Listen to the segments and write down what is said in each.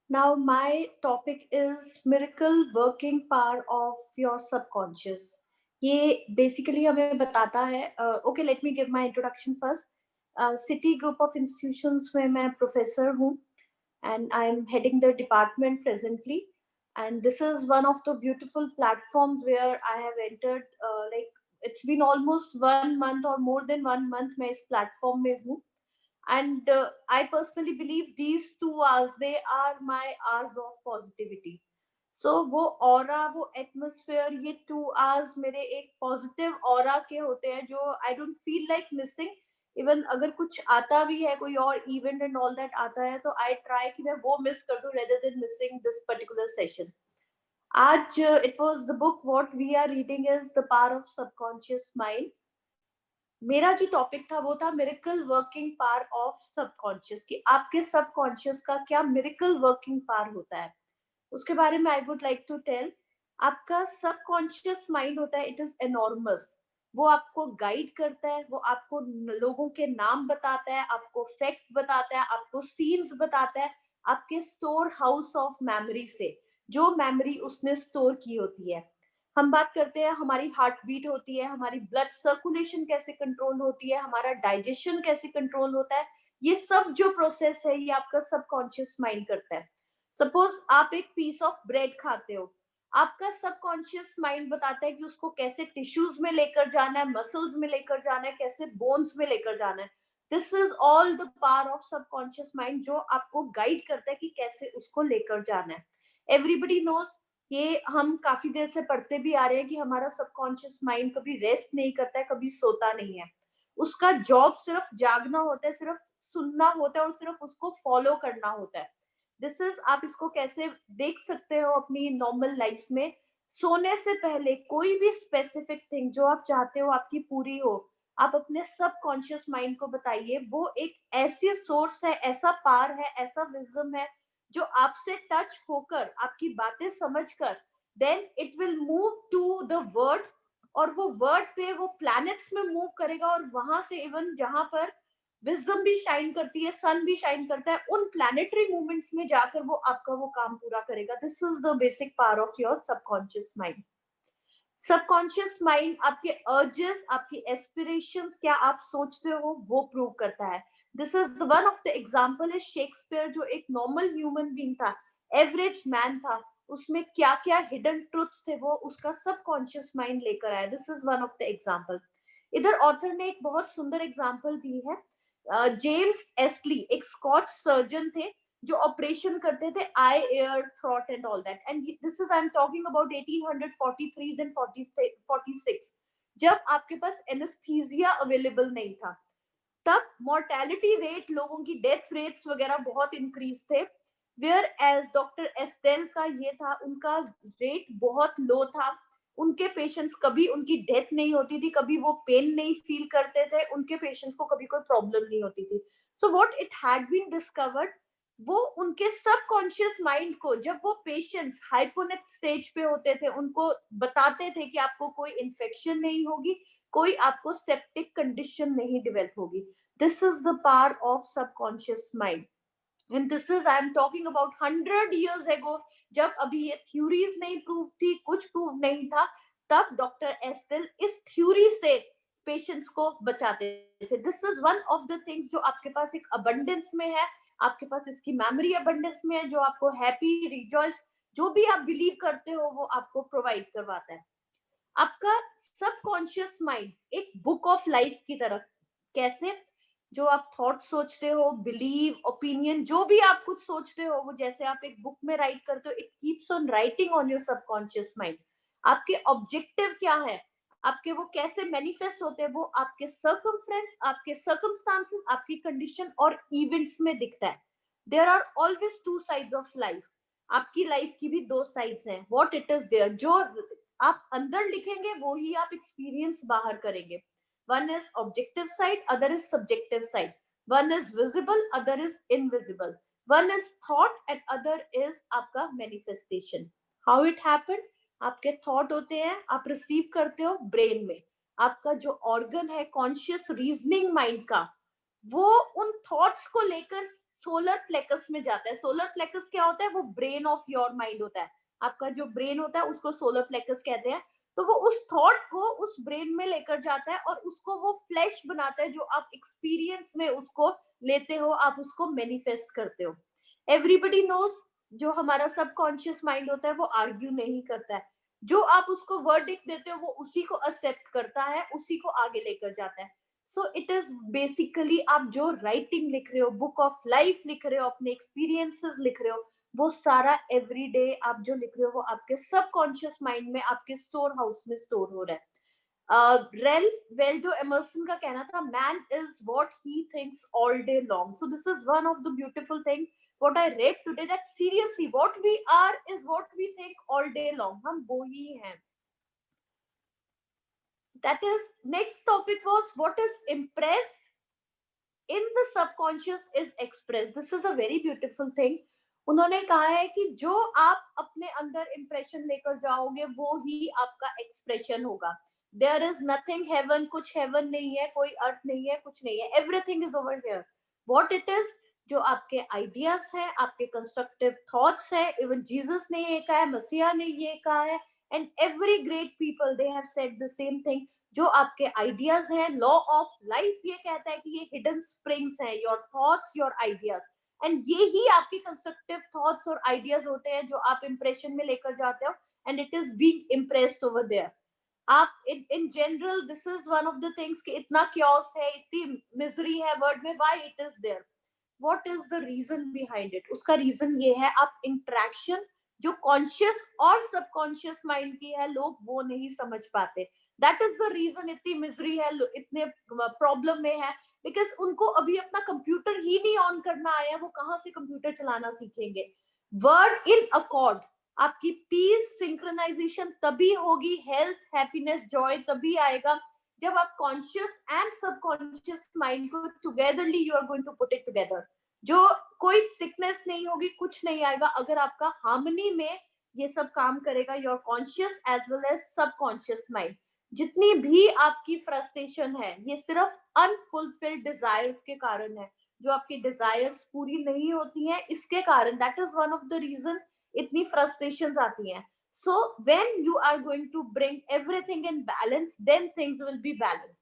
Now, my topic is miracle working power of your subconscious. ये basically हमें बताता है. Okay, let me give my introduction first. City Group of Institutions में मैं professor हूँ and I'm heading the department presently. And this is one of the beautiful platforms where I have entered. Like it's been almost 1 month or more than 1 month मैं इस platform में हूँ. And I personally believe these 2 hours, they are my hours of positivity. So वो aura, वो atmosphere, ये 2 hours मेरे एक positive aura के होते हैं जो I don't feel like missing. Even अगर कुछ आता भी है, कोई और event and all that आता है, तो I try कि मैं वो miss कर दूं rather than missing this particular session. आज it was the book what we are reading is The Power of Subconscious Mind. मेरा जो टॉपिक था वो था miracle working power of subconscious, कि आपके सबकॉन्शियस का क्या मिरेकल वर्किंग पावर होता है, उसके बारे में I would like to tell. आपका सबकॉन्शियस माइंड होता है, इट इज एनॉर्मस. वो आपको गाइड करता है, वो आपको लोगों के नाम बताता है, आपको फैक्ट बताता है, आपको सीन्स बताता है, आपके स्टोर हाउस ऑफ मेमोरी से, जो मेमोरी उसने स्टोर की होती है. हम बात करते हैं हमारी हार्ट बीट होती है, हमारी ब्लड सर्कुलेशन कैसे कंट्रोल होती है, हमारा डाइजेशन कैसे कंट्रोल होता है, ये सब जो प्रोसेस है ये आपका सबकॉन्शियस माइंड करता है. सपोज आप एक पीस ऑफ ब्रेड खाते हो, आपका सबकॉन्शियस माइंड बताता है कि उसको कैसे टिश्यूज में लेकर जाना है, मसल्स में लेकर जाना है, कैसे बोन्स में लेकर जाना है. This is all the power of subconscious mind जो आपको गाइड करता है कि कैसे उसको लेकर जाना है. एवरीबडी नोज, ये हम काफी देर से पढ़ते भी आ रहे हैं कि हमारा सबकॉन्शियस माइंड कभी रेस्ट नहीं करता है, कभी सोता नहीं है. उसका जॉब सिर्फ जागना होता है, सिर्फ सुनना होता है और सिर्फ उसको फॉलो करना होता है. दिस इज, आप इसको कैसे देख सकते हो अपनी नॉर्मल लाइफ में. सोने से पहले कोई भी स्पेसिफिक थिंग जो आप चाहते हो आपकी पूरी हो, आप अपने सबकॉन्शियस माइंड को बताइए. वो एक ऐसी सोर्स है, ऐसा पार है, ऐसा विजडम है जो आपसे टच होकर, आपकी बातें समझकर, then it will move to the word, और वो वर्ड पे वो प्लैनेट्स में मूव करेगा, और वहां से इवन जहां पर विजडम भी शाइन करती है, सन भी शाइन करता है, उन प्लैनेटरी मूवमेंट्स में जाकर वो आपका वो काम पूरा करेगा. This is the basic power of your subconscious mind. Subconscious mind आपके अर्जेस, आपकी एस्पिरेशंस, क्या आप सोचते हो, वो प्रूव करता है. This is the one of the example is Shakespeare, जो एक नॉर्मल ह्यूमन बीइंग था, एवरेज मैन था, उसमें क्या क्या हिडन ट्रुथ्स थे वो उसका सबकॉन्शियस माइंड लेकर आया. This is one of the example. इधर ऑथर ने एक बहुत सुंदर एग्जांपल दी है. जेम्स एस्टली एक स्कॉच सर्जन थे जो ऑपरेशन करते थे eye ear throat and all that. And this is, I am talking about 1843 and 46, जब आपके पास एनेस्थीसिया अवेलेबल नहीं था. तब मोर्टेलिटी रेट, लोगों की डेथ रेट्स वगैरह बहुत इंक्रीज थे. वेयर एज डॉक्टर एस्टेल का ये था, उनका रेट बहुत लो था. उनके पेशेंट्स, कभी उनकी डेथ नहीं होती थी, कभी वो पेन नहीं फील करते थे, उनके पेशेंट्स को कभी कोई प्रॉब्लम नहीं होती थी. So what it had been discovered, वो उनके सबकॉन्शियस माइंड को, जब वो पेशेंट्स हाइपोनिक स्टेज पे होते थे, उनको बताते थे कि आपको कोई इन्फेक्शन नहीं होगी, कोई आपको सेप्टिक कंडीशन नहीं डेवलप होगी. This is the power of subconscious mind. And this is, I am talking about 100 years ago, जब अभी ये थ्योरीज नहीं प्रूव थी, कुछ प्रूव नहीं था, तब डॉक्टर एस्टेल इस थ्योरी से पेशेंट्स को बचाते थे. This is one of the things जो आपके पास एक अबंडेंस में है, आपके पास इसकी मेमोरी अबंडेंस में है, जो आपको हैप्पी, रिजॉइस, जो भी आप बिलीव करते हो वो आपको प्रोवाइड करवाता है. आपका सबकॉन्शियस माइंड एक बुक ऑफ लाइफ की तरह. कैसे? जो आप थॉट सोचते हो, बिलीव, ओपिनियन, जो भी आप कुछ सोचते हो, वो जैसे आप एक बुक में राइट करते हो, it keeps on writing on your subconscious mind. आपके ऑब्जेक्टिव क्या है, आपके वो कैसे मैनिफेस्ट होते हैं, वो आपके सर्कमफ्रेंस, आपके सर्कमस्टांसेस, आपकी कंडीशन और इवेंट्स में दिखता है. There are always two sides of life. आपकी लाइफ की भी दो साइड्स हैं. व्हाट इट इज देयर, जो आप अंदर लिखेंगे वो ही आप एक्सपीरियंस बाहर करेंगे. One is objective side, other is subjective side. One is visible, other is invisible. One is thought and other is आपका मैनिफेस्टेशन. हाउ इट हैपन, आपके थॉट होते हैं, आप रिसीव करते हो ब्रेन में. आपका जो ऑर्गन है कॉन्शियस रीजनिंग माइंड का, वो उन थॉट्स को लेकर सोलर प्लेक्स में जाता है। सोलर प्लेक्स क्या होता है? वो ब्रेन ऑफ योर माइंड होता है। आपका जो ब्रेन होता है उसको सोलर प्लेक्स कहते हैं। तो वो उस थॉट को उस ब्रेन में लेकर जाता है और उसको वो फ्लैश बनाता है, जो आप एक्सपीरियंस में उसको लेते हो, आप उसको मैनिफेस्ट करते हो। एवरीबडी नोज, जो हमारा सबकॉन्शियस माइंड होता है वो आर्ग्यू नहीं करता है। जो आप उसको वर्डिक्ट देते हो वो उसी को एक्सेप्ट करता है, उसी को आगे लेकर जाता है। सो इट इज बेसिकली, आप जो राइटिंग लिख रहे हो, बुक ऑफ लाइफ लिख रहे हो, अपने एक्सपीरियंसेस लिख रहे हो, वो सारा एवरीडे आप जो लिख रहे हो वो आपके सबकॉन्शियस माइंड में, आपके स्टोर हाउस में स्टोर हो रहा है। रेल्फ वेल्डो एमर्सन का कहना था, man is what he thinks all day long. So this is one of the beautiful thing what I read today, that seriously what we are is what we think all day long. हम वो ही हैं। That is, next topic was what is impressed in the subconscious is expressed. This is a very beautiful thing. उन्होंने कहा है कि जो आप अपने अंदर इंप्रेशन लेकर जाओगे वो ही आपका एक्सप्रेशन होगा। देयर इज नथिंग हेवन, कुछ हेवन नहीं है, कोई अर्थ नहीं है, कुछ नहीं है, everything is over here. What it is, जो आपके आइडियाज हैं, आपके कंस्ट्रक्टिव थॉट्स हैं, इवन जीसस ने ये कहा है, मसीहा ने ये कहा है, and every great people they have said the same thing. जो आपके आइडियाज हैं, लॉ ऑफ लाइफ ये कहता है कि ये हिडन स्प्रिंग्स हैं, your thoughts, your ideas, and ये ही आपके कंस्ट्रक्टिव थॉट्स और आइडियाज होते हैं जो आप इंप्रेशन में लेकर जाते हो, and it is being impressed over there. आप in general, this is one of the things कि इतना क्योस है, इतनी मिजरी है वर्ल्ड में, why it is there, what is the reason behind it? उसका रीजन ये है, आप इंट्रैक्शन जो कॉन्शियस और सबकॉन्शियस माइंड की है, लोग वो नहीं समझ पाते। दैट इज द रीजन इतनी मिजरी है, इतने प्रॉब्लम में है, बिकॉज उनको अभी अपना कंप्यूटर ही नहीं ऑन करना आया, वो कहाँ से कंप्यूटर चलाना सीखेंगे? वर्ड इन अकॉर्ड, आपकी पीस सिंक्रोनाइजेशन तभी होगी, हेल्थ, हैप्पीनेस, जॉय तभी आएगा जब आप कॉन्शियस एंड सबकॉन्शियस माइंड को togetherly you are going to put it together. जो कोई सिकनेस नहीं होगी, कुछ नहीं आएगा अगर आपका हार्मनी में ये सब काम करेगा, your conscious as well as subconscious mind. जितनी भी आपकी फ्रस्ट्रेशन है, ये सिर्फ अनफुलफिल्ड डिजायर्स के कारण है। जो आपकी डिजायर्स पूरी नहीं होती हैं, इसके कारण, that is one of the reason इतनी फ्रस्ट्रेशंस आती हैं। So when you are going to bring everything in balance, then things will be balanced.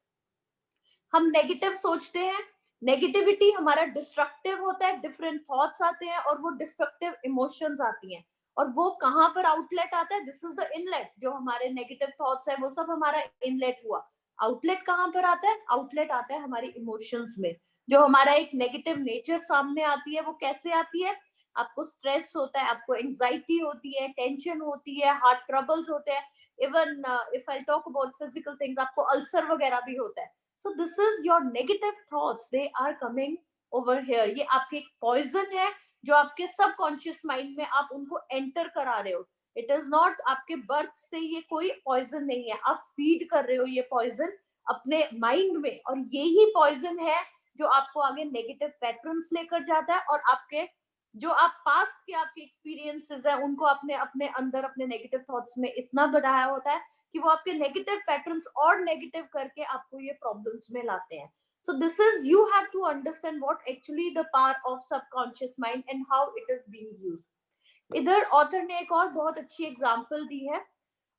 हम नेगेटिव सोचते हैं, नेगेटिविटी हमारा डिस्ट्रक्टिव होता है, डिफरेंट थॉट्स आते हैं और वो डिस्ट्रक्टिव इमोशंस आती हैं, और वो कहाँ पर आउटलेट आता है? This is the inlet. जो हमारे नेगेटिव थॉट्स है वो सब हमारा इनलेट हुआ। आउटलेट कहाँ पर आता है? आउटलेट आता है हमारी इमोशंस में। जो हमारा एक नेगेटिव नेचर सामने आती है, वो कैसे आती है? आपको स्ट्रेस होता है, आपको एंजाइटी होती है, टेंशन होती है, हार्ट ट्रबल्स होते हैं, even if I talk about physical things, आपको अल्सर वगैरह भी होता है। So this is your negative thoughts, they are coming over here. ये आपके एक पॉइजन है जो आपके सबकॉन्शियस माइंड में आप उनको एंटर करा रहे हो। इट इज नॉट आपके बर्थ से, ये कोई पॉइजन नहीं है, आप फीड कर रहे हो ये पॉइजन अपने माइंड में, और यही पॉइजन है जो आपको आगे नेगेटिव पैटर्न्स लेकर जाता है, और आपके जो आप पास्ट के आपके एक्सपीरियंसेस है उनको अपने अपने अंदर, अपने नेगेटिव थॉट्स में इतना बढ़ाया होता है कि वो आपके नेगेटिव पैटर्न्स और नेगेटिव करके आपको ये प्रॉब्लम्स में लाते हैं। So this is, you have to understand what actually the power of subconscious mind and how it is being used. इधर ऑथर ने एक और बहुत अच्छी एग्जांपल दी है।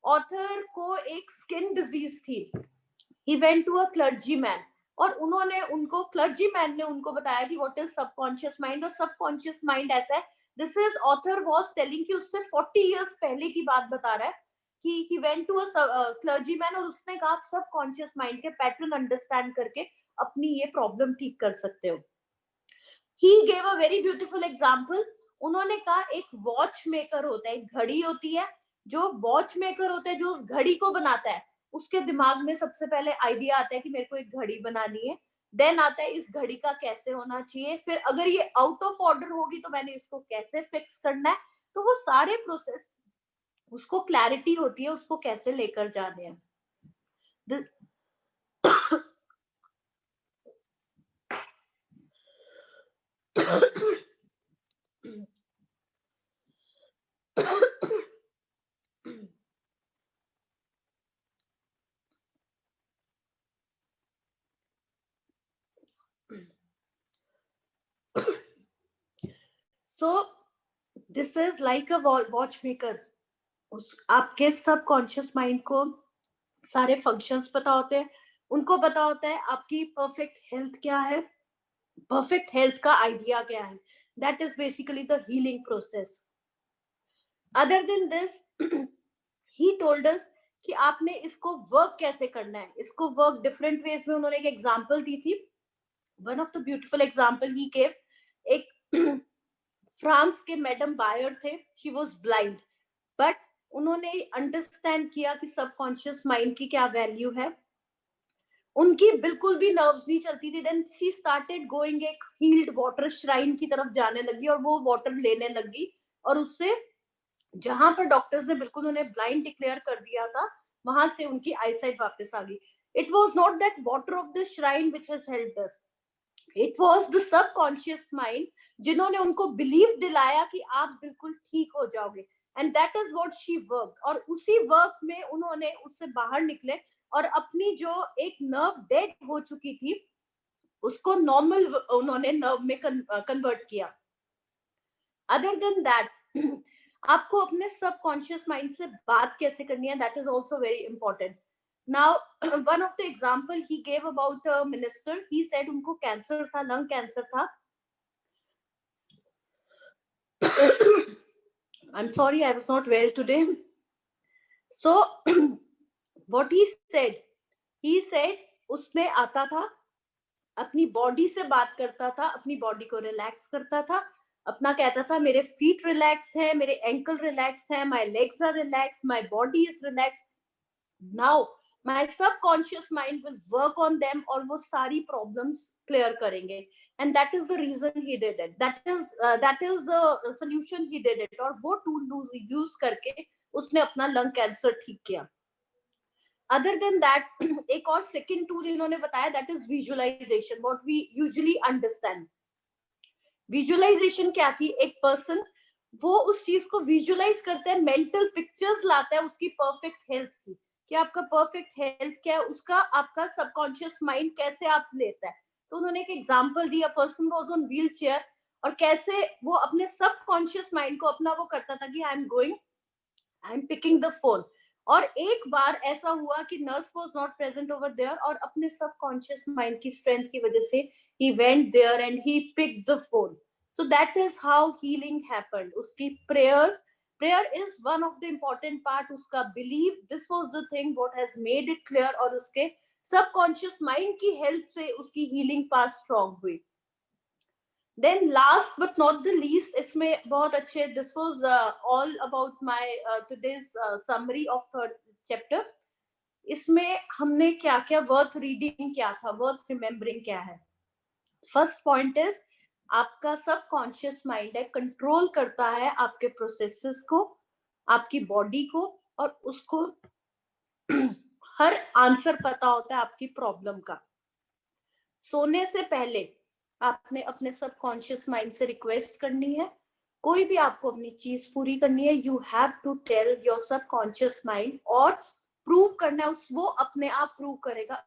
ऑथर को एक स्किन डिजीज थी। He went to a clergy man, और उन्होंने उनको, क्लर्जी मैन ने उनको बताया कि व्हाट इज सबकॉन्शियस माइंड, और सबकॉन्शियस माइंड ऐसा है। This is, author was telling कि उससे 40 इयर्स पहले की बात बता रहा है कि he went to a clergy man, और उसने कहा आप सबकॉन्शियस माइंड के पैटर्न अंडरस्टैंड करके अपनी ये प्रॉब्लम ठीक कर सकते हो। He gave a very beautiful example. उन्होंने कहा एक वॉच मेकर होता है, एक घड़ी होती है, जो वॉच मेकर होता है, जो उस घड़ी को बनाता है, उसके दिमाग में सबसे पहले आइडिया आता है कि मेरे को एक घड़ी बनानी है। देन आता है इस घड़ी का कैसे होना चाहिए, फिर अगर ये आउट ऑफ ऑर्डर होगी तो मैंने इसको कैसे फिक्स करना है। तो वो सारे प्रोसेस, उसको क्लैरिटी होती है उसको कैसे लेकर जाने हैं। So this is like a watch maker. आपके सबकॉन्शियस माइंड को सारे फंक्शंस पता होते हैं. उनको पता होता है आपकी परफेक्ट हेल्थ क्या है, परफेक्ट हेल्थ का आइडिया क्या है. That is basically the healing process. Other than this he told us कि आपने इसको वर्क कैसे करना है. इसको वर्क डिफरेंट वेज में उन्होंने एक एग्जांपल दी थी. One of the beautiful example he gave. एक फ्रांस के मैडम बायर थे. शी वाज ब्लाइंड, बट उन्होंने अंडरस्टैंड किया कि सबकॉन्शियस माइंड की क्या वैल्यू है. उनकी बिल्कुल भी नर्व्स नहीं चलती थी. देन शी स्टार्टेड गोइंग एक हील्ड वाटर श्राइन की तरफ जाने लगी और वो वाटर लेने लगी. और उससे जहां पर डॉक्टर्स ने बिल्कुल उन्हें ब्लाइंड डिक्लेयर कर दिया था, वहां से उनकी आईसाइट वापस आ गई. It was not that water of the shrine which has helped us. It was the subconscious mind जिन्होंने उनको बिलीव दिलाया कि आप बिल्कुल ठीक हो जाओगे. And that is what she work. और उसी वर्क में उन्होंने उससे बाहर निकले और अपनी जो एक नर्व डेड हो चुकी थी उसको नॉर्मल उन्होंने नर्व में कन्वर्ट किया. अदर देन दैट आपको अपने सबकॉन्शियस माइंड से बात कैसे करनी है, that is also very important. Now one of the example he gave about a minister. He said उनको कैंसर था, लंग कैंसर था. I'm sorry, I was not well today. So what he said उसने आता था, अपनी body से बात करता था, अपनी बॉडी को रिलैक्स करता था, अपना कहता था मेरे फीट रिलैक्स्ड है, मेरे एंकल रिलैक्स्ड है, my legs are relaxed, my body is relaxed. Now my subconscious mind will work on them और वो सारी प्रॉब्लम्स क्लियर करेंगे. And that is the reason he did it. That is the solution he did it. और वो tool use करके उसने अपना lung cancer ठीक किया. अदर देन दैट एक और सेकंड टूल इन्होंने बताया, that is visualization. What we usually understand. Visualization क्या थी? एक पर्सन वो उस चीज को विजुअलाइज करता है, मेंटल पिक्चर्स लाता है उसकी परफेक्ट हेल्थ की, कि आपका परफेक्ट हेल्थ क्या है, उसका आपका सबकॉन्शियस माइंड कैसे आप लेता है. तो उन्होंने एक एग्जांपल दिया. Person was on wheel chair और कैसे वो अपने सबकॉन्शियस माइंड को अपना वो करता था कि I am picking the phone. और एक बार ऐसा हुआ कि nurse was not present over there और अपने सबकॉन्शियस माइंड की स्ट्रेंथ की वजह से he went there and he picked the phone. So that is how healing happened. Uski prayer is one of the important part. Uska belief, this was the thing what has made it clear. और उसके subconscious mind की help से उसकी healing part strong हुई. Then last but not the least, इसमें बहुत अच्छे, this was all about my today's summary of third chapter. इसमें हमने क्या क्या वर्थ रीडिंग क्या था, वर्थ रिमेम्बरिंग क्या है. फर्स्ट पॉइंट इज आपका सबकॉन्शियस माइंड है, कंट्रोल करता है आपके प्रोसेसेस को, आपकी बॉडी को, और उसको हर आंसर पता होता है आपकी प्रॉब्लम का. सोने से पहले आपने अपने सबकॉन्शियस माइंड से रिक्वेस्ट करनी है. कोई भी आपको अपनी चीज पूरी करनी है, you have to tell your subconscious mind और प्रूव करना है, वो अपने आप प्रूव करेगा.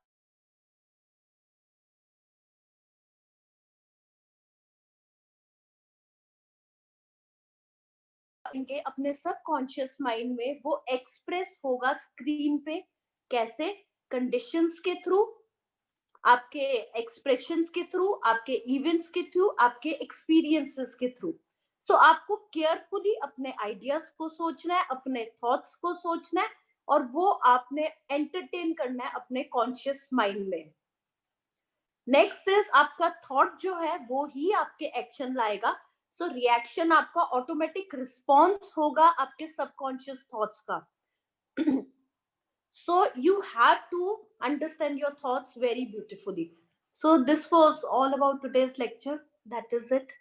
अपने सबकॉन्शियस माइंड में वो एक्सप्रेस होगा स्क्रीन पे. कैसे? कंडीशंस के थ्रू, आपके एक्सप्रेशंस के थ्रू, आपके इवेंट्स के थ्रू, आपके एक्सपीरियंसेस के थ्रू. सो आपको केयरफुली अपने आइडियाज को सोचना है, अपने थॉट्स को सोचना है, और वो आपने एंटरटेन करना है अपने कॉन्शियस माइंड में. नेक्स्ट इज आपका थॉट जो है वो ही आपके एक्शन लाएगा. सो रिएक्शन आपका ऑटोमेटिक रिस्पॉन्स होगा आपके सबकॉन्शियस थॉट्स का. So you have to understand your thoughts very beautifully. So this was all about today's lecture. That is it.